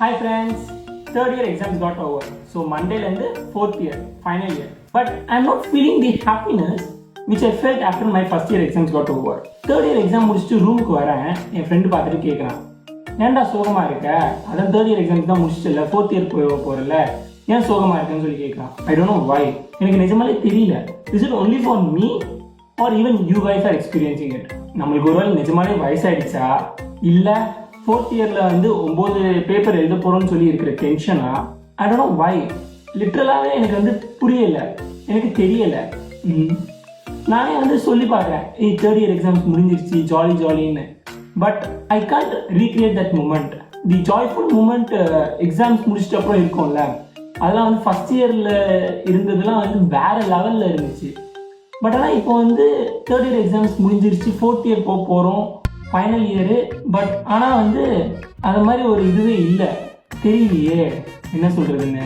Hi friends, third year exams got over. So Monday and fourth year, final year. But I'm not feeling the happiness which I felt after my first year exams got over. Third year exam முடிச்சுட்டு ரூமுக்கு வரேன், என் friend பார்த்துட்டு கேட்குறான், ஏன்டா சோகமாக இருக்க? அதான் third year exams தான் முடிச்சுட்டு ஃபோர்த் இயர் போகிறல, ஏன் சோகமாக இருக்கேன்னு சொல்லி கேட்குறான். I don't know why. எனக்கு நிஜமாலே தெரியல. Is it only for me or even you guys are experiencing it? நம்மளுக்கு ஒருவேளை நிஜமாலே வயசாயிடுச்சா, இல்லை ஃபோர்த் இயரில் 9 பேப்பர் எழுத போகிறோன்னு சொல்லி இருக்கிற டென்ஷனா? ஐ டோன்ட் நோ வை. லிட்ரலாகவே எனக்கு புரியலை, எனக்கு தெரியலை. நானே சொல்லி பார்க்குறேன், தேர்ட் இயர் எக்ஸாம்ஸ் முடிஞ்சிருச்சு, ஜாலி ஜாலின்னு. But I can't recreate that moment. The joyful moment exams முடிச்சிட்ட அப்புறம் இருக்கும்ல, அதெல்லாம் ஃபஸ்ட் இயரில் இருந்ததுலாம் வேற லெவலில் இருந்துச்சு. பட் ஆனால் இப்போ தேர்ட் இயர் எக்ஸாம்ஸ் முடிஞ்சிருச்சு, ஃபோர்த் இயர் போகிறோம், ஃபைனல் இயரு. பட் ஆனால் அது மாதிரி ஒரு இதுவே இல்லை. தெரியலையே என்ன சொல்கிறதுன்னு.